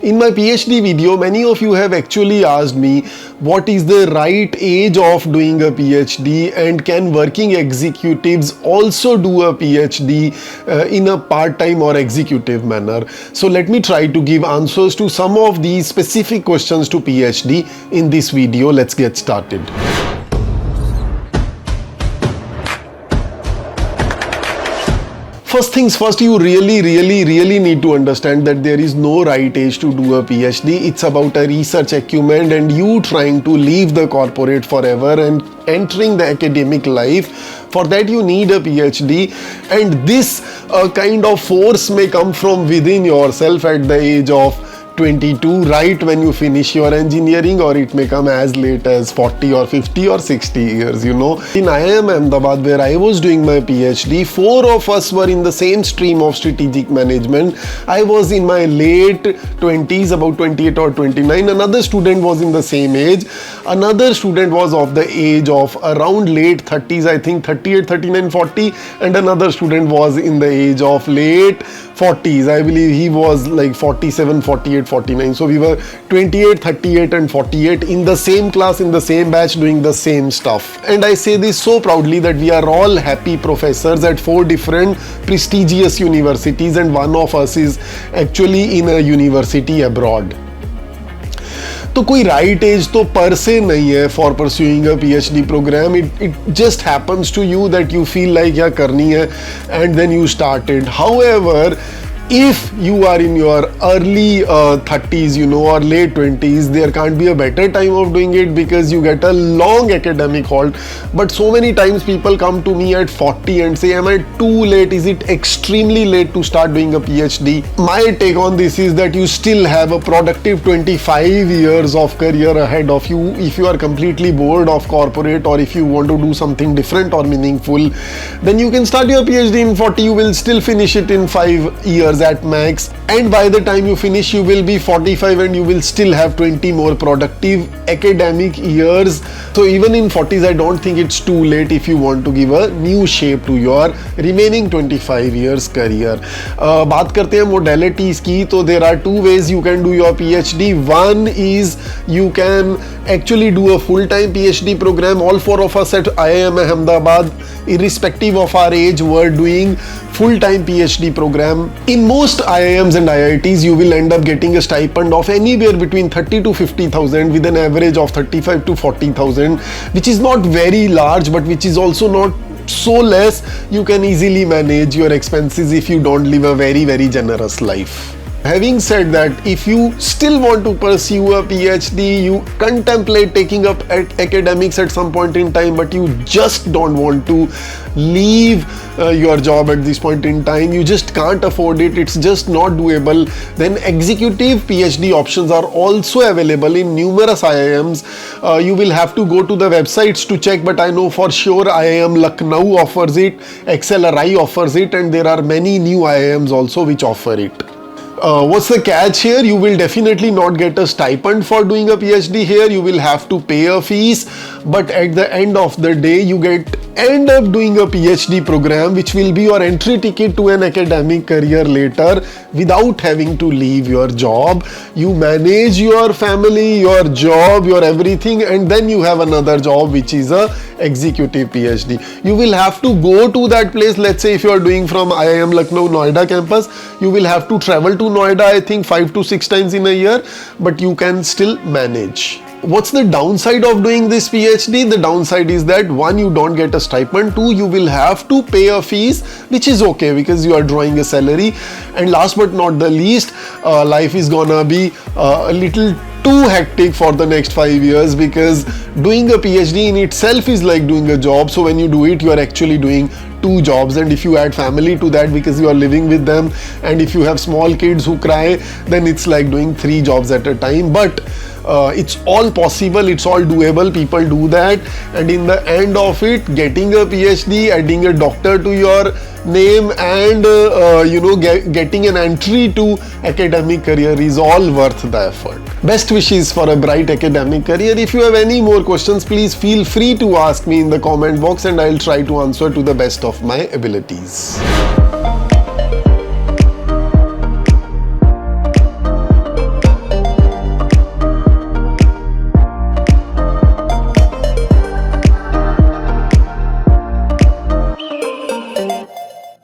In my PhD video, many of you have actually asked me what is the right age of doing a PhD, and can working executives also do a PhD in a part-time or executive manner. So let me try to give answers to some of these specific questions to PhD in this video. Let's get started. First things first, you really need to understand that there is no right age to do a PhD. It's about a research acumen and you trying to leave the corporate forever and entering the academic life. For that you need a PhD, and this kind of force may come from within yourself at the age of 22, right when you finish your engineering, or it may come as late as 40 or 50 or 60 years, you know. In IIM Ahmedabad, where I was doing my PhD, 4 of us were in the same stream of strategic management. I was in my late 20s, about 28 or 29. Another student was in the same age. Another student was of the age of around late 30s, I think 38, 39, 40. And another student was in the age of late 40s. I believe he was like 47, 48, 49. So we were 28, 38 and 48 in the same class, in the same batch, doing the same stuff. And I say this so proudly that we are all happy professors at 4 different prestigious universities, and one of us is actually in a university abroad. तो कोई right as तो पर से नहीं है for pursuing a PhD program. It just happens to you that you feel like या करनी है and then you started. However, if you are in your early 30s, you know, or late 20s, there can't be a better time of doing it because you get a long academic halt. But so many times people come to me at 40 and say, am I too late? Is it extremely late to start doing a PhD? My take on this is that you still have a productive 25 years of career ahead of you. If you are completely bored of corporate, or if you want to do something different or meaningful, then you can start your PhD in 40. You will still finish it in 5 years at max, and by the time you finish you will be 45 and you will still have 20 more productive academic years. So even in 40s I don't think it's too late if you want to give a new shape to your remaining 25 years career. बात करते हैं modalities की. तो there are 2 ways you can do your PhD. One is you can actually do a full-time PhD program. All 4 of us at IIM Ahmedabad, irrespective of our age, were doing full-time PhD program. In most IIMs and IITs, you will end up getting a stipend of anywhere between 30 to 50,000 with an average of 35 to 40,000, which is not very large, but which is also not so less. You can easily manage your expenses if you don't live a very generous life. Having said that, if you still want to pursue a PhD, you contemplate taking up academics at some point in time, but you just don't want to leave your job at this point in time, you just can't afford it, it's just not doable, then executive PhD options are also available in numerous IIMs. You will have to go to the websites to check, but I know for sure IIM Lucknow offers it, XLRI offers it, and there are many new IIMs also which offer it. What's the catch here? You will definitely not get a stipend for doing a PhD here. You will have to pay a fees, but at the end of the day you end up doing a PhD program which will be your entry ticket to an academic career later without having to leave your job. You manage your family, your job, your everything, and then you have another job which is a executive PhD. You will have to go to that place. Let's say if you are doing from IIM Lucknow Noida campus, you will have to travel to Noida, I think 5 to 6 times in a year, but you can still manage. What's the downside of doing this PhD? The downside is that 1, you don't get a stipend. 2, you will have to pay a fees, which is okay because you are drawing a salary. And last but not the least, life is gonna be a little too hectic for the next 5 years, because doing a PhD in itself is like doing a job. So when you do it, you are actually doing 2 jobs, and if you add family to that because you are living with them, and if you have small kids who cry, then it's like doing 3 jobs at a time. But it's all possible, it's all doable, people do that, and in the end of it, getting a PhD, adding a doctor to your name, and getting an entry to academic career is all worth the effort. Best wishes for a bright academic career. If you have any more questions, please feel free to ask me in the comment box, and I'll try to answer to the best of my abilities.